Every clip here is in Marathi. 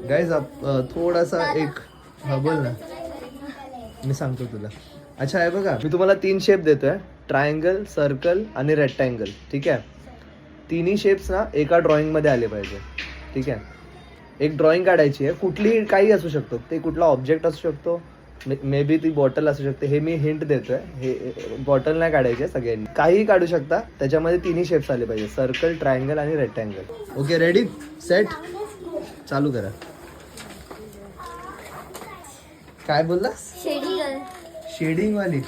गाईज थोडासा एक बोल ना, मी सांगतो तुला. अच्छा आहे बघा, मी तुम्हाला 3 शेप देतोय, ट्रायंगल, सर्कल आणि रेक्टँगल. ठीक आहे, तिन्ही शेप्स ना एका ड्रॉइंगमध्ये आले पाहिजे. ठीक आहे, एक ड्रॉइंग काढायची आहे, कुठली काही असू शकतो, ते कुठला ऑब्जेक्ट असू शकतो, मे बी ती बॉटल असू शकते. हे मी हिंट देतोय, हे बॉटल नाही काढायची आहे सगळ्यांनी, काहीही काढू शकता, त्याच्यामध्ये तिन्ही शेप्स आले पाहिजे, सर्कल, ट्रायंगल आणि रेक्टँगल. ओके, रेडी, सेट, चालू करा. काय बोलला? शेडिंग वाली.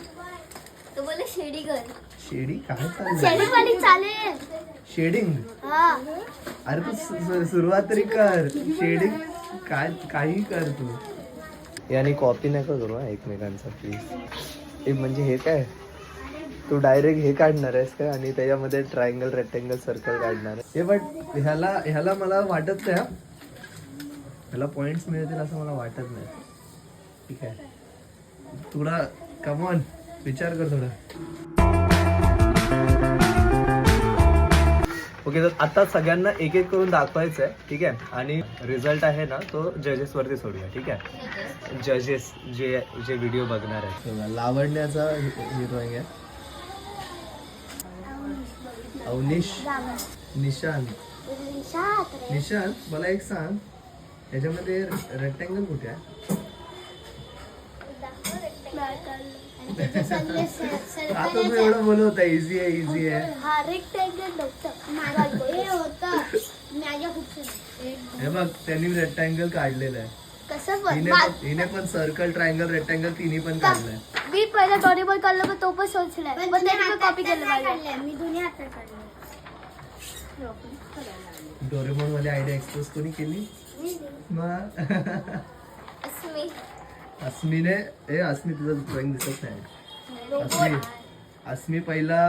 तो बोले शेडी कर. शेडिंग काय चाललंय? शेडिंग वाली चालेल. शेडिंग, अरे तू सुरुवात तरी कर. शेडिंग काय, काही कर तू. यानी कॉपी नका करू एकमेकांचा प्लीज. हे म्हणजे हे काय, तू डायरेक्ट हे काढणार आहेस का आणि त्याच्यामध्ये ट्रायंगल, रेक्टँगल, सर्कल काढणार आहे. हे बट ह्याला मला वाटत नाही, ह्याला पॉइंट्स मिळतील असं मला वाटत नाही. ठीक आहे, थोडा कमॉन विचार कर थोडा. ओके, तर आता सगळ्यांना एक एक करून दाखवायचं आहे. ठीक आहे, आणि रिझल्ट आहे ना तो जजेस वरती सोडूया. ठीक आहे, जजेस जे व्हिडिओ बघणार आहेत. लावण्याचा ही ड्रॉइंग आहे. अवनीश, निशांत. निशांत, मला एक सांग, याच्यामध्ये रेक्टँगल कुठे आहे? आता तू एवढं बोलत होता इझी आहे, इझी आहे. हे बघ, त्यांनी रेक्टँगल काढलेलं आहे. हिने पण सर्कल, ट्रायंगल, रेक्टँगल तिन्ही पण काढलंय. मी पहिला डॉरेबॉल काढलं पण तो पण सोचलाय, पण त्याने कॉपी केलं. मी दोन्ही हातात काढले. डोरेमॉन मध्ये आयडिया एक्सपोज कोणी केली? अस्मीने. अस्मी, तुझं ड्रॉइंग दिसत नाही. अस्मी पहिला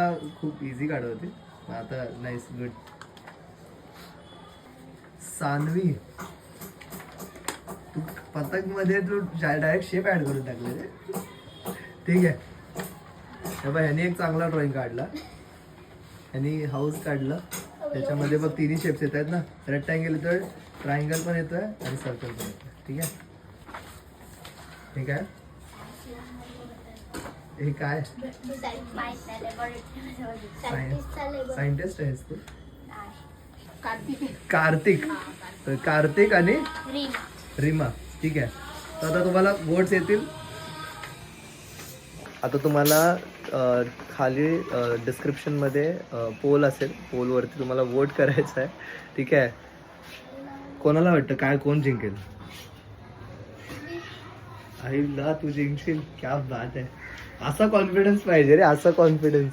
खूप इझी काढत होती, आता नाईस, गुड. सानवी, तू पतंग मध्ये तू डायरेक्ट शेप ऍड करून टाकले रे. ठीक आहे, हे बघ, ह्यानी एक चांगला ड्रॉइंग काढला, ह्यानी हाऊस काढलं, त्याच्यामध्ये बघ तिन्ही शेप्स येत आहेत ना, रेक्टँगल येतोय, ट्रायंगल पण येतोय आणि सर्कल पण येतोय. ठीक आहे, ठीक आहे. हे काय, सायंटिस्ट आहेस तू? कार्तिक. तर कार्तिक आणि रीमा. ठीक आहे, तर आता तुम्हाला वोट्स येतील. आता तुम्हाला खाली डिस्क्रिप्शनमध्ये पोल असेल, पोलवरती तुम्हाला वोट करायचं आहे. ठीक आहे, कोणाला वाटतं काय, कोण जिंकेल? आईला तू जिंकशील, क्या बात आहे. असा कॉन्फिडन्स पाहिजे रे, असा कॉन्फिडन्स.